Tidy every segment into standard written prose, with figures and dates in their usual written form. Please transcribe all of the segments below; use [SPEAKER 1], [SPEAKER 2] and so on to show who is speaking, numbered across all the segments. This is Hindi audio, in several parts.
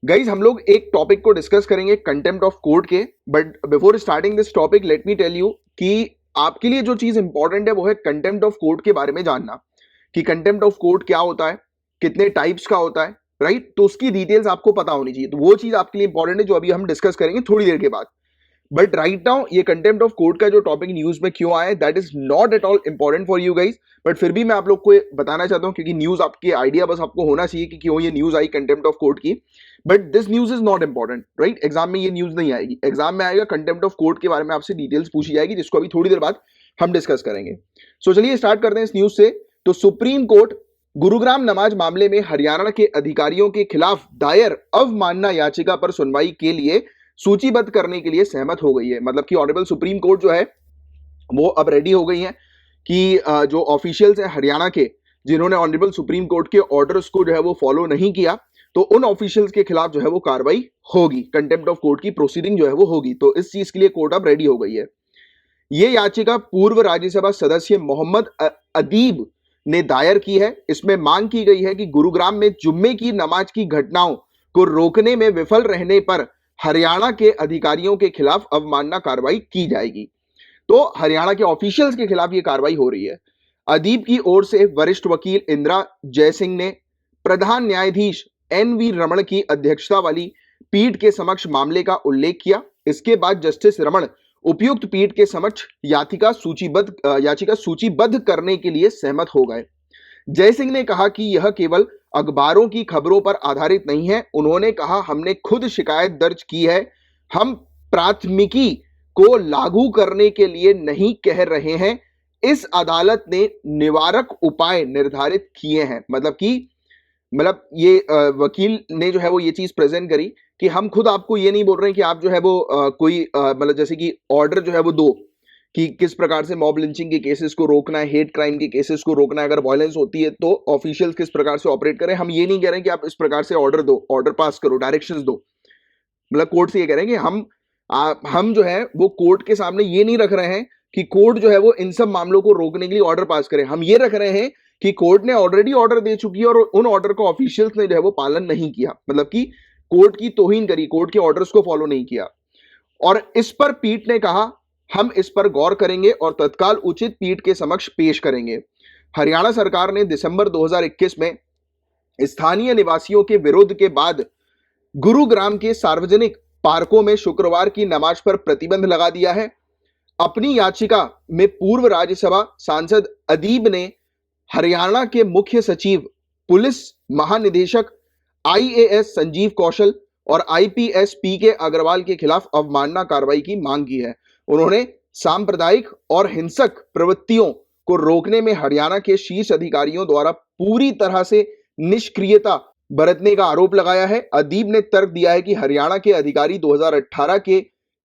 [SPEAKER 1] गाइज हम लोग एक टॉपिक को डिस्कस करेंगे कंटेम्प्ट ऑफ कोर्ट के, but before starting this topic let me tell you कि आपके लिए जो चीज इंपॉर्टेंट है वो है कंटेम्प्ट ऑफ कोर्ट के बारे में जानना कि कंटेम्प्ट ऑफ कोर्ट क्या होता है, कितने टाइप्स का होता है, राइट। तो उसकी डिटेल्स आपको पता होनी चाहिए। तो वो चीज आपके लिए इंपॉर्टेंट है जो अभी हम डिस्कस करेंगे थोड़ी देर के बाद। बट राइट नाउ ये कंटेम्प्ट ऑफ कोर्ट का जो टॉपिक न्यूज में क्यों आया, that is not at all important for you guys, but फिर भी मैं आप लोग को बताना चाहता हूं क्योंकि न्यूज आपके आइडिया बस आपको होना चाहिए कि क्यों ये न्यूज आई कंटेम्प्ट ऑफ कोर्ट की। But this news is not important, right. Exam में ये न्यूज नहीं आएगी। एग्जाम में आएगा कंटेम्प्ट ऑफ कोर्ट के बारे में आपसे डिटेल्स पूछी जाएगी, जिसको अभी थोड़ी देर बाद हम डिस्कस करेंगे। सो चलिए स्टार्ट करते हैं इस न्यूज से। तो सुप्रीम कोर्ट गुरुग्राम नमाज मामले में हरियाणा के अधिकारियों के खिलाफ दायर अवमानना याचिका पर सुनवाई के लिए सूचीबद्ध करने के लिए सहमत हो गई है। मतलब कि ऑनरेबल सुप्रीम कोर्ट जो है वो अब रेडी हो गई है कि जो ऑफिशियल्स हैं हरियाणा के, जिन्होंने ऑनरेबल सुप्रीम कोर्ट के ऑर्डर्स को जो है वो फॉलो नहीं किया, तो उन ऑफिशियल्स के खिलाफ जो है वो कार्रवाई होगी, कंटेम्प्ट ऑफ कोर्ट की प्रोसीडिंग जो है वो होगी। तो इस चीज के लिए कोर्ट अब रेडी हो गई है। ये याचिका पूर्व राज्यसभा सदस्य मोहम्मद अदीब ने दायर की है। इसमें मांग की गई है कि गुरुग्राम में जुम्मे की नमाज की घटनाओं को रोकने में विफल रहने पर हरियाणा के अधिकारियों के खिलाफ अवमानना कार्रवाई की जाएगी। तो हरियाणा के ऑफिशियल्स के खिलाफ यह कार्रवाई हो रही है। अदीब की ओर से वरिष्ठ वकील इंदिरा जयसिंह ने प्रधान न्यायाधीश एन.वी. रमण की अध्यक्षता वाली पीठ के समक्ष मामले का उल्लेख किया। इसके बाद जस्टिस रमण उपयुक्त पीठ के समक्ष याचिका सूचीबद्ध करने के लिए सहमत हो गए। जयसिंह ने कहा कि यह केवल अखबारों की खबरों पर आधारित नहीं है। उन्होंने कहा, हमने खुद शिकायत दर्ज की है। हम प्राथमिकी को लागू करने के लिए नहीं कह रहे हैं। इस अदालत ने निवारक उपाय निर्धारित किए हैं। मतलब ये वकील ने जो है वो ये चीज प्रेजेंट करी कि हम खुद आपको ये नहीं बोल रहे हैं कि आप जो है वो कोई मतलब जैसे कि ऑर्डर जो है वो दो कि किस प्रकार से मॉब लिंचिंग के केसेस को रोकना है, हेट क्राइम के केसेस को रोकना है, अगर वायलेंस होती है तो ऑफिशियल्स किस प्रकार से ऑपरेट करें। हम ये नहीं कह रहे हैं कि आप इस प्रकार से ऑर्डर दो, ऑर्डर पास करो, डायरेक्शंस दो। मतलब कोर्ट से ये कह रहे हैं कि हम जो है वो कोर्ट के सामने ये नहीं रख रहे हैं कि कोर्ट जो है वो इन सब मामलों को रोकने के लिए ऑर्डर पास करे। हम ये रख रहे हैं कि कोर्ट ने ऑलरेडी ऑर्डर दे चुकी है और उन ऑर्डर को ऑफिशियल्स ने जो है वो पालन नहीं किया, मतलब कि कोर्ट की तौहीन करी, कोर्ट के ऑर्डर्स को फॉलो नहीं किया। और इस पर पीठ ने कहा, हम इस पर गौर करेंगे और तत्काल उचित पीठ के समक्ष पेश करेंगे। हरियाणा सरकार ने दिसंबर 2021 में स्थानीय निवासियों के विरोध के बाद गुरुग्राम के सार्वजनिक पार्कों में शुक्रवार की नमाज पर प्रतिबंध लगा दिया है। अपनी याचिका में पूर्व राज्यसभा सांसद अदीब ने हरियाणा के मुख्य सचिव, पुलिस महानिदेशक आईएएस संजीव कौशल और आईपीएस पीके अग्रवाल के खिलाफ अवमानना कार्रवाई की मांग की है। उन्होंने सांप्रदायिक और हिंसक प्रवृत्तियों को रोकने में हरियाणा के शीर्ष अधिकारियों द्वारा पूरी तरह से निष्क्रियता बरतने का आरोप लगाया है। अदीब ने तर्क दिया है कि हरियाणा के अधिकारी 2018 के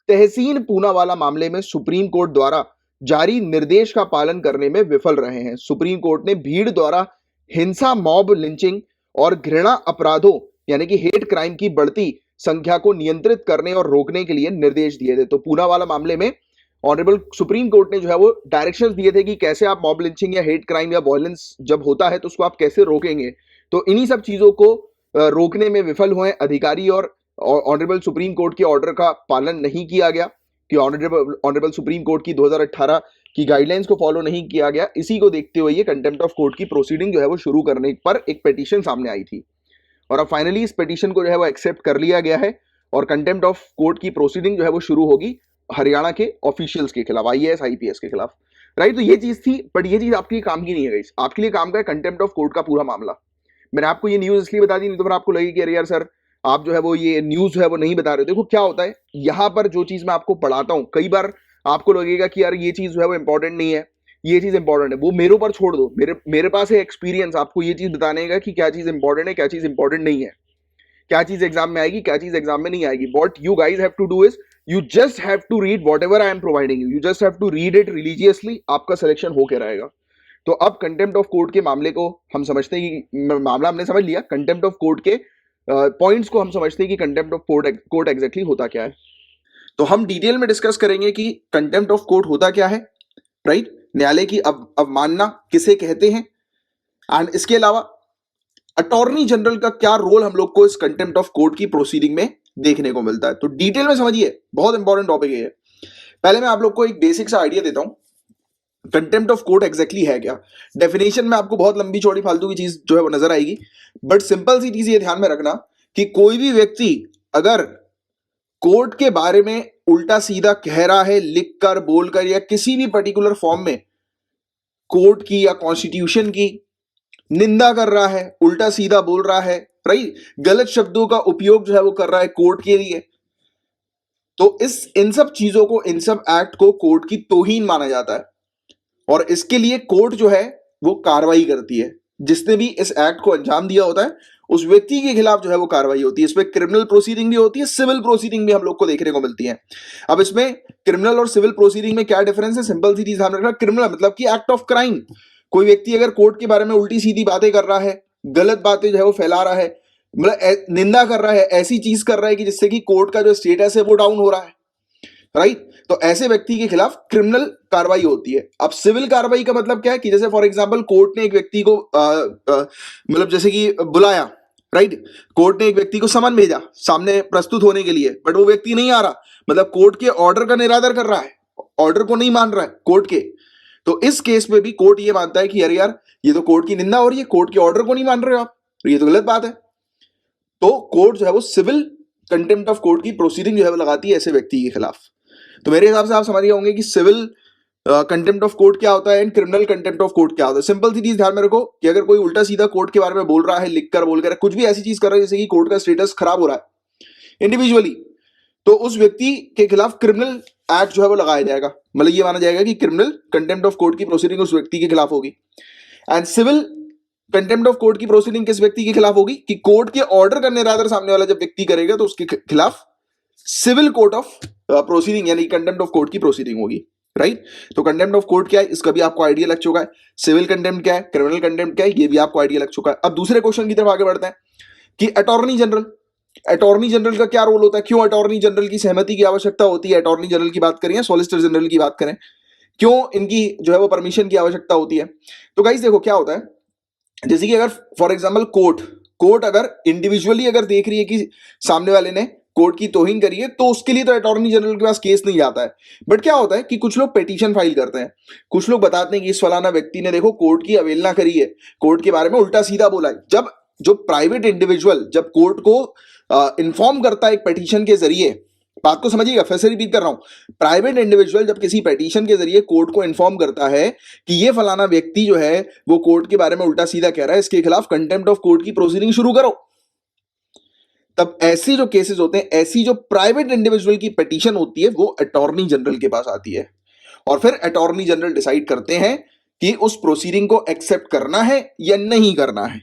[SPEAKER 1] तहसीन पूनावाला मामले में सुप्रीम कोर्ट द्वारा जारी निर्देश का पालन करने में विफल रहे हैं। सुप्रीम कोर्ट ने भीड़ द्वारा हिंसा, मॉब लिंचिंग और घृणा अपराधों यानी कि हेट क्राइम की बढ़ती संख्या को नियंत्रित करने और रोकने के लिए निर्देश दिए थे। तो पूनावाला मामले में ऑनरेबल सुप्रीम कोर्ट ने जो है वो डायरेक्शंस दिए थे कि कैसे आप मॉब लिंचिंग या हेट क्राइम या वायलेंस जब होता है तो उसको आप कैसे रोकेंगे। तो इन्हीं सब चीजों को रोकने में विफल हुए अधिकारी और ऑनरेबल सुप्रीम कोर्ट के ऑर्डर का पालन नहीं किया गया कि ऑनरेबल सुप्रीम कोर्ट की 2018 की गाइडलाइंस को फॉलो नहीं किया गया। इसी को देखते हुए ये कंटेम्प्ट ऑफ कोर्ट की प्रोसीडिंग जो है वो शुरू करने पर एक पिटीशन सामने आई थी और अब फाइनली इस पिटीशन को जो है वो एक्सेप्ट कर लिया गया है और कंटेम्प्ट ऑफ कोर्ट की प्रोसीडिंग जो है वो शुरू होगी हरियाणा के ऑफिशियल्स के खिलाफ, आईएएस आईपीएस के खिलाफ, राइट। तो ये चीज थी, बट ये चीज आपके लिए काम की नहीं है गाइस। आपके लिए काम का है कंटेम्प्ट ऑफ कोर्ट का पूरा मामला। मैंने आपको ये न्यूज इसलिए बता दी, नहीं तो फिर आपको लगेगी कि अरे यार सर आप जो है वो ये न्यूज जो है वो नहीं बता रहे। देखो क्या होता है, यहां पर जो चीज मैं आपको पढ़ाता हूं, कई बार आपको लगेगा कि यार ये चीज जो है वो इंपॉर्टेंट नहीं है, ये चीज इंपॉर्टेंट है, वो मेरे ऊपर छोड़ दो। मेरे पास है एक्सपीरियंस आपको ये चीज बताने का कि क्या चीज इंपॉर्टेंट है, क्या चीज इंपॉर्टेंट नहीं है, क्या चीज एग्जाम में आएगी, क्या चीज एग्जाम में नहीं आएगी। What you guys have to do is you just have to read whatever I am providing you just have to read it religiously. आपका सिलेक्शन होके रहेगा। तो अब कंटेम्प्ट ऑफ कोर्ट के मामले को हम समझते हैं कि मामला हमने समझ लिया, कंटेम्प्ट ऑफ कोर्ट के पॉइंट्स को हम समझते हैं कि कंटेम्प्ट ऑफ कोर्ट एग्जैक्टली होता क्या है। तो हम डिटेल में डिस्कस करेंगे कि कंटेम्प्ट ऑफ कोर्ट होता क्या है, राइट। न्यायालय की अवमानना किसे कहते हैं, एंड इसके अलावा अटॉर्नी जनरल का क्या रोल हम लोग को इस कंटेम्प्ट ऑफ कोर्ट की प्रोसीडिंग में देखने को मिलता है, तो डिटेल में समझिए, बहुत इंपॉर्टेंट टॉपिक है ये। पहले मैं आप लोग को एक बेसिक सा आइडिया देता हूं कंटेम्प्ट ऑफ कोर्ट एग्जैक्टली है क्या। डेफिनेशन में आपको बहुत लंबी चौड़ी फालतू की चीज जो है वो नजर आएगी, बट सिंपल सी चीज ये ध्यान में रखना कि कोई भी व्यक्ति अगर कोर्ट के बारे में उल्टा सीधा कह रहा है, लिखकर, बोलकर या किसी भी पर्टिकुलर फॉर्म में कोर्ट की या कॉन्स्टिट्यूशन की निंदा कर रहा है, उल्टा सीधा बोल रहा है, राइट, गलत शब्दों का उपयोग जो है वो कर रहा है कोर्ट के लिए, तो इन सब चीजों को, इन सब एक्ट को कोर्ट की तौहीन माना जाता है और इसके लिए कोर्ट जो है वो कार्रवाई करती है। जिसने भी इस एक्ट को अंजाम दिया होता है उस व्यक्ति के खिलाफ जो है वो कार्रवाई होती है। इसमें क्रिमिनल प्रोसीडिंग भी होती है, सिविल प्रोसीडिंग भी हम लोग को देखने को मिलती है। अब इसमें क्रिमिनल और सिविल प्रोसीडिंग में क्या डिफरेंस है, सिंपल सी चीज ध्यान रखना। क्रिमिनल मतलब कि एक्ट ऑफ क्राइम, कोई व्यक्ति अगर कोर्ट के बारे में उल्टी सीधी बातें कर रहा है, गलत बातें जो है वो फैला रहा है, मतलब निंदा कर रहा है, ऐसी चीज कर रहा है कि जिससे कि कोर्ट का जो स्टेटस है वो डाउन हो रहा है, राइट, तो ऐसे व्यक्ति के खिलाफ क्रिमिनल कार्रवाई होती है। अब सिविल कार्रवाई का मतलब क्या है कि जैसे फॉर एग्जांपल कोर्ट ने एक व्यक्ति को मतलब जैसे कि बुलाया, राइट, कोर्ट ने एक व्यक्ति को समन भेजा सामने प्रस्तुत होने के लिए, बट वो व्यक्ति नहीं आ रहा, मतलब कोर्ट के ऑर्डर का निरादर कर रहा है, ऑर्डर को नहीं मान रहा है कोर्ट के, तो इस केस में भी कोर्ट ये मानता है कि अरे यार ये तो कोर्ट की निंदा हो रही है, कोर्ट के ऑर्डर को नहीं मान रहे हो आप, तो ये तो गलत बात है। तो कोर्ट जो है वो सिविल कंटेम्प्ट ऑफ कोर्ट की प्रोसीडिंग जो है वो लगाती है ऐसे व्यक्ति के खिलाफ। तो मेरे हिसाब से आप समझ गए होंगे कि सिविल कंटेम्प्ट ऑफ कोर्ट क्या होता है and criminal contempt of court क्या होता है। सिंपल सी चीज ध्यान में रखो कि अगर कोई उल्टा सीधा कोर्ट के बारे में बोल रहा है, लिखकर, बोलकर, कुछ भी ऐसी चीज कर रहा है जैसे कि कोर्ट का स्टेटस खराब हो रहा है इंडिविजुअली, तो उस व्यक्ति के खिलाफ क्रिमिनल एक्ट जो है वो लगाया जाएगा, मतलब ये माना जाएगा कि क्रिमिनल कंटेम्प्ट ऑफ कोर्ट की प्रोसीडिंग उस व्यक्ति के खिलाफ होगी। And civil contempt of court की प्रोसीडिंग किस व्यक्ति के खिलाफ होगी कि कोर्ट के ऑर्डर का निरादर सामने वाला जब व्यक्ति करेगा तो उसके खिलाफ सिविल कोर्ट ऑफ प्रोसीडिंग यानी कंटेम्प्ट ऑफ कोर्ट की प्रोसीडिंग होगी, राइट। तो कंटेम्प्ट ऑफ कोर्ट क्या है इसका भी आपको आइडिया लग चुका है, सिविल कंटेम्प्ट क्या है, क्रिमिनल कंटेम्प्ट क्या है, ये भी आपको आइडिया लग चुका है। अब दूसरे क्वेश्चन की तरफ आगे बढ़ते हैं कि अटॉर्नी जनरल का क्या रोल होता है, क्यों अटॉर्नी जनरल की सहमति की आवश्यकता होती है, अटॉर्नी जनरल की बात करें या सॉलिसिटर जनरल की बात करें, क्यों इनकी जो है वो परमिशन की आवश्यकता होती है। तो गाइस देखो क्या होता है, जैसे कि अगर फॉर एग्जांपल कोर्ट अगर इंडिविजुअली अगर देख रही है कि सामने वाले ने कोर्ट की तौहीन करी है तो उसके लिए तो अटॉर्नी जनरल के पास केस नहीं जाता है। बट क्या होता है कि कुछ लोग पिटीशन फाइल करते हैं, कुछ लोग बताते हैं कि इस फलाना व्यक्ति ने देखो कोर्ट की अवहेलना करी है, कोर्ट के बारे में उल्टा सीधा बोला है। जब जो प्राइवेट इंडिविजुअल जब कोर्ट को इन्फॉर्म करता है एक पिटीशन के जरिए, बात को समझिएगा, फिर से रिपीट कर रहा हूं, प्राइवेट इंडिविजुअल जब किसी पिटीशन के जरिए कोर्ट को इन्फॉर्म करता है कि ये फलाना व्यक्ति जो है वो कोर्ट के बारे में उल्टा सीधा कह रहा है, इसके खिलाफ कंटेम्प्ट ऑफ कोर्ट की प्रोसीडिंग शुरू करो, तब ऐसी जो केसेस होते हैं, ऐसी जो प्राइवेट इंडिविजुअल की पिटीशन होती है वो अटॉर्नी जनरल के पास आती है और फिर अटॉर्नी जनरल डिसाइड करते हैं कि उस प्रोसीडिंग को एक्सेप्ट करना है या नहीं करना है।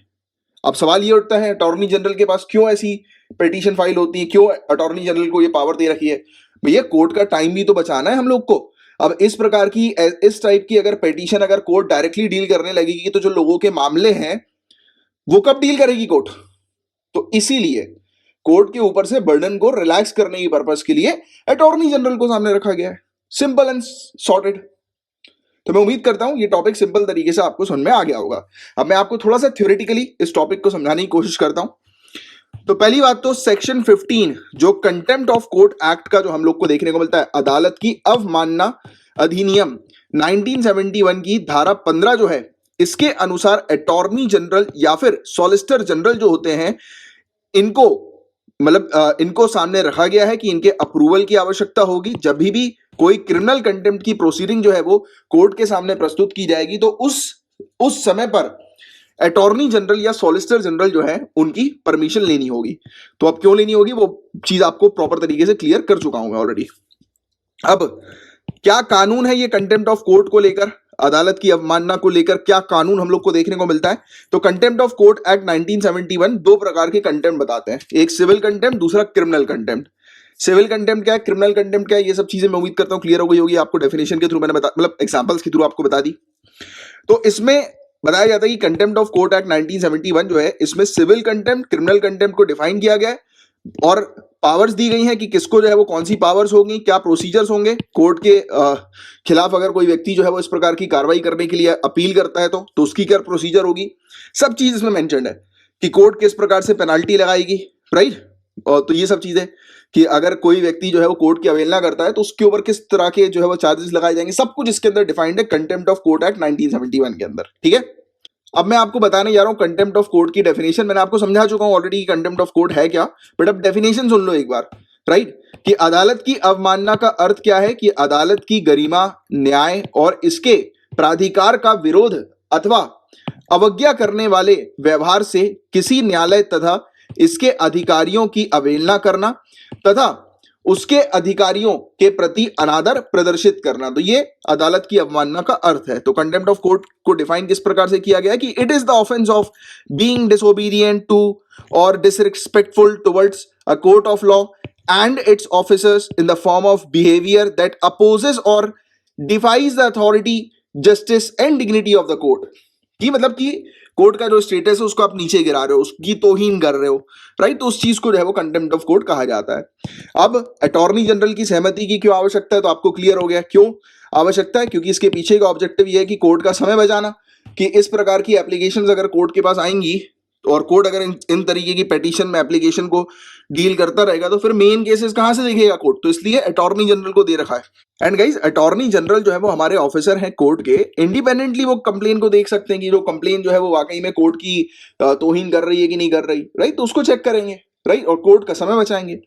[SPEAKER 1] अब सवाल ये उठता है अटॉर्नी जनरल के पास क्यों ऐसी पिटीशन फाइल होती है, क्यों अटॉर्नी जनरल को ये पावर दे रखी है। भैया कोर्ट का टाइम भी तो बचाना है हम लोग को। अब इस प्रकार की इस टाइप की अगर पिटीशन अगर कोर्ट डायरेक्टली डील करने लगेगी तो जो लोगों के मामले हैं वो कब डील करेगी कोर्ट। तो इसीलिए कोर्ट के ऊपर से बर्डन को रिलैक्स करने की पर्पस के लिए अटॉर्नी जनरल को सामने रखा गया है, सिंपल एंड सॉर्टेड। तो मैं उम्मीद करता हूं ये टॉपिक सिंपल तरीके से आपको समझ में आ गया होगा। अब मैं आपको थोड़ा सा थ्योरेटिकली इस टॉपिक को समझाने की कोशिश करता हूं। तो पहली बात तो सेक्शन 15 जो कंटेम्प्ट ऑफ कोर्ट एक्ट का जो हम लोग को देखने को मिलता है, अदालत की अवमानना अधिनियम 1971 की धारा 15 जो है, इसके अनुसार अटॉर्नी जनरल या फिर सॉलिसिटर जनरल जो होते हैं इनको मतलब इनको सामने रखा गया है कि इनके अप्रूवल की आवश्यकता होगी। जब भी कोई क्रिमिनल कंटेम्प्ट की प्रोसीडिंग जो है वो कोर्ट के सामने प्रस्तुत की जाएगी तो उस समय पर अटॉर्नी जनरल या सॉलिसिटर जनरल जो है उनकी परमिशन लेनी होगी। तो अब क्यों लेनी होगी वो चीज आपको प्रॉपर तरीके से क्लियर कर चुका हूं मैं ऑलरेडी। अब क्या कानून है ये कंटेम्प्ट ऑफ कोर्ट को लेकर, अदालत की अवमानना को लेकर क्या कानून हम लोग को देखने को मिलता है। तो कंटेम्प्ट ऑफ कोर्ट एक्ट 1971 दो प्रकार के कंटेम्प्ट बताते हैं, एक सिविल कंटेम्प्ट, दूसरा क्रिमिनल कंटेम्प्ट। सिविल कंटेम्प्ट क्या है, क्रिमिनल कंटेम्प्ट क्या है, ये सब चीजें मैं उम्मीद करता हूं क्लियर हो गई होगी आपको। डेफिनेशन के थ्रू मैंने मतलब एग्जांपल्स के थ्रू आपको बता दी। तो इसमें बताया जाता है कि कंटेम्प्ट ऑफ कोर्ट एक्ट 1971 जो है इसमें सिविल कंटेम्प्ट, क्रिमिनल कंटेम्प्ट को डिफाइन किया गया है और पावर्स दी गई हैं कि किसको जो है वो कौन सी पावर्स होंगी, क्या प्रोसीजर्स होंगे। कोर्ट के खिलाफ अगर कोई व्यक्ति जो है वो इस प्रकार की कार्रवाई करने के लिए अपील करता है तो उसकी क्या प्रोसीजर होगी, सब चीज इसमें मेंशन्ड है कि कोर्ट किस प्रकार से पेनाल्टी लगाएगी, राइट। और तो ये सब चीजें कि अगर कोई व्यक्ति जो है वो कोर्ट की अवहेलना करता है तो उसके ऊपर किस तरह के जो है वो चार्जेस लगाए जाएंगे, सब कुछ इसके अंदर डिफाइंड है कंटेम्प्ट ऑफ कोर्ट एक्ट 1971 के अंदर, ठीक है। अब मैं आपको बताने जा रहा हूं कंटेम्प्ट ऑफ कोर्ट की डेफिनेशन। मैंने आपको समझा चुका हूं ऑलरेडी कंटेम्प्ट ऑफ कोर्ट है क्या, बट अब डेफिनेशन सुन लो एक बार, राइट। कि अदालत की अवमानना का अर्थ क्या है, कि अदालत की गरिमा, न्याय और इसके प्राधिकार का विरोध अथवा अवज्ञा करने वाले व्यवहार से किसी न्यायालय तथा इसके अधिकारियों की अवहेलना करना तथा उसके अधिकारियों के प्रति अनादर प्रदर्शित करना, तो ये अदालत की अवमानना का अर्थ है। तो कंटेम्प्ट ऑफ कोर्ट को डिफाइन किस प्रकार से किया गया है कि it is the offence of being disobedient to और disrespectful towards a court of law and its officers in the form of behavior that opposes or defies the authority, justice and dignity of the court। कि मतलब कि कोर्ट का जो स्टेटस है उसको आप नीचे गिरा रहे हो, उसकी तौहीन कर रहे हो, राइट। तो उस चीज को जो है वो कंटेम्प्ट ऑफ कोर्ट कहा जाता है। अब अटॉर्नी जनरल की सहमति की क्यों आवश्यकता है, तो आपको क्लियर हो गया क्यों आवश्यकता है, क्योंकि इसके पीछे का ऑब्जेक्टिव ये है कि कोर्ट का समय बचाना, कि इस प्रकार की एप्लीकेशंस अगर कोर्ट के पास आएंगी और कोर्ट अगर इन तरीके की पेटिशन में एप्लीकेशन को डील करता रहेगा तो फिर मेन केसेस कहां से देखेगा कोर्ट, तो इसलिए अटॉर्नी जनरल को दे रखा है। एंड गाइस अटॉर्नी जनरल जो है वो हमारे ऑफिसर हैं कोर्ट के, इंडिपेंडेंटली वो कंप्लेन को देख सकते हैं कि जो कंप्लेन जो है वो वाकई में कोर्ट की तौहीन कर रही है कि नहीं कर रही, राइट। तो उसको चेक करेंगे, राइट, और कोर्ट का समय बचाएंगे।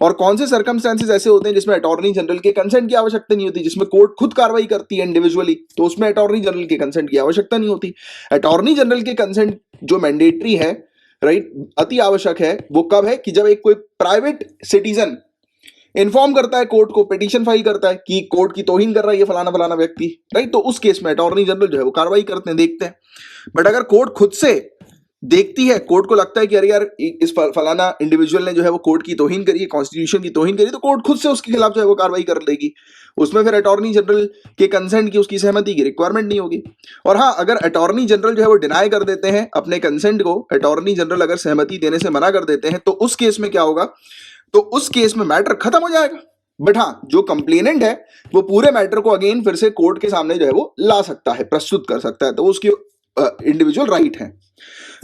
[SPEAKER 1] और कौन से सर्कमस्टेंसेस ऐसे होते हैं जिसमें अटॉर्नी जनरल के कंसेंट की आवश्यकता नहीं होती, जिसमें कोर्ट खुद कार्रवाई करती है इंडिविजुअली, तो उसमें अटॉर्नी जनरल के कंसेंट की आवश्यकता नहीं होती। अटॉर्नी जनरल के कंसेंट जो मैंडेटरी है, राइट, अति आवश्यक है, वो कब है कि जब एक कोई प्राइवेट सिटीजन इन्फॉर्म करता है कोर्ट को, पिटीशन फाइल करता है कि कोर्ट की तौहीन कर रहा है ये फलाना फलाना व्यक्ति, राइट। तो उस केस में अटॉर्नी जनरल जो है वो कार्रवाई करते हैं, देखते हैं। बट अगर कोर्ट खुद से देखती है, कोर्ट को लगता है कि अरे यार इस फलाना इंडिविजुअल ने जो है वो कोर्ट की तौहीन करी है, कॉन्स्टिट्यूशन की तौहीन करी, तो कोर्ट खुद से उसके खिलाफ जो है वो कार्रवाई कर लेगी। उसमें फिर अटॉर्नी जनरल के कंसेंट की, उसकी सहमति की रिक्वायरमेंट नहीं होगी। और हाँ, अगर अटॉर्नी जनरल जो है वो डिनाई कर देते हैं अपने कंसेंट को, अटॉर्नी जनरल अगर सहमति देने से मना कर देते हैं, तो उस केस में क्या होगा, तो उस केस में मैटर खत्म हो जाएगा। बट हाँ, जो कंप्लेनेंट है वो पूरे मैटर को अगेन फिर से कोर्ट के सामने जो है वो ला सकता है, प्रस्तुत कर सकता है, तो उसकी इंडिविजुअल राइट है।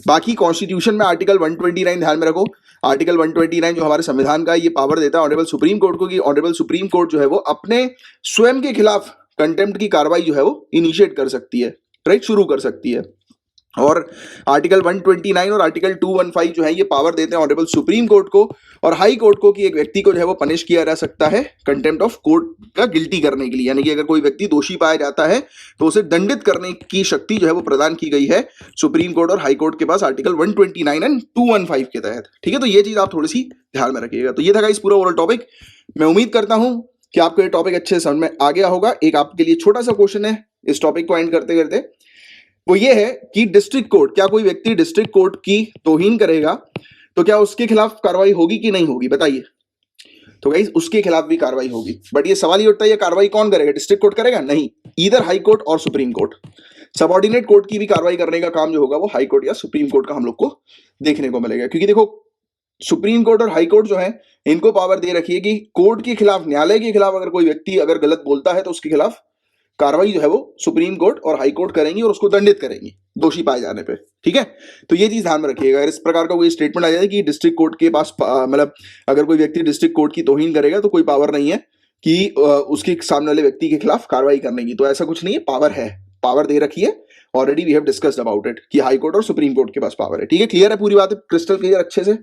[SPEAKER 1] बाकी कॉन्स्टिट्यूशन में आर्टिकल 129 ध्यान में रखो, आर्टिकल 129 जो हमारे संविधान का, ये पावर देता है ऑनरेबल सुप्रीम कोर्ट को कि ऑनरेबल सुप्रीम कोर्ट जो है वो अपने स्वयं के खिलाफ कंटेम्प्ट की कार्रवाई जो है वो इनिशिएट कर सकती है, राइट, शुरू कर सकती है। और आर्टिकल 129 और आर्टिकल 215 जो है ये पावर देते हैं ऑनरेबल सुप्रीम कोर्ट को और हाई कोर्ट को कि एक व्यक्ति को जो है वो पनिश किया जा सकता है कंटेम्प्ट ऑफ कोर्ट का गिल्टी करने के लिए, यानी कि अगर कोई व्यक्ति दोषी पाया जाता है तो उसे दंडित करने की शक्ति जो है वो प्रदान की गई है सुप्रीम कोर्ट और हाई कोर्ट के पास आर्टिकल 129 एंड 215 के तहत, ठीक है। तो ये चीज आप थोड़ी सी ध्यान में रखिएगा। तो ये था इस पूरा ओवरऑल टॉपिक। मैं उम्मीद करता हूं कि आपको ये टॉपिक अच्छे से समझ में आ गया होगा। एक आपके लिए छोटा सा क्वेश्चन है इस टॉपिक को एंड करते करते, वो ये है कि डिस्ट्रिक्ट कोर्ट, क्या कोई व्यक्ति डिस्ट्रिक्ट कोर्ट की तौहीन करेगा तो क्या उसके खिलाफ कार्रवाई होगी कि नहीं होगी, बताइए। तो गाइस उसके खिलाफ भी कार्रवाई होगी, बट ये सवाल ये उठता है ये कार्रवाई कौन करेगा, डिस्ट्रिक्ट कोर्ट करेगा? नहीं, इधर हाई कोर्ट और सुप्रीम कोर्ट। सबऑर्डिनेट कोर्ट की भी कार्रवाई करने का काम जो होगा वो हाई कोर्ट या सुप्रीम कोर्ट का हम लोग को देखने को मिलेगा, क्योंकि देखो सुप्रीम कोर्ट और हाई कोर्ट जो है इनको पावर दे रखी है कि कोर्ट के खिलाफ, न्यायालय के खिलाफ अगर कोई व्यक्ति अगर गलत बोलता है तो उसके खिलाफ कार्रवाई जो है वो सुप्रीम कोर्ट और हाई कोर्ट करेंगी और उसको दंडित करेंगी दोषी पाए जाने पे, ठीक है। तो ये चीज ध्यान में रखिएगा। अगर इस प्रकार का कोई स्टेटमेंट आ जाए कि डिस्ट्रिक्ट कोर्ट के पास मतलब अगर कोई व्यक्ति डिस्ट्रिक्ट कोर्ट की तौहीन करेगा तो कोई पावर नहीं है कि उसके सामने वाले व्यक्ति के खिलाफ कार्रवाई करने की, तो ऐसा कुछ नहीं है, पावर है, पावर दे रखी है। Already we have discussed about it कि हाई कोर्ट और सुप्रीम कोर्ट के पास पावर है, ठीक है। क्लियर है पूरी बात, क्रिस्टल क्लियर अच्छे से।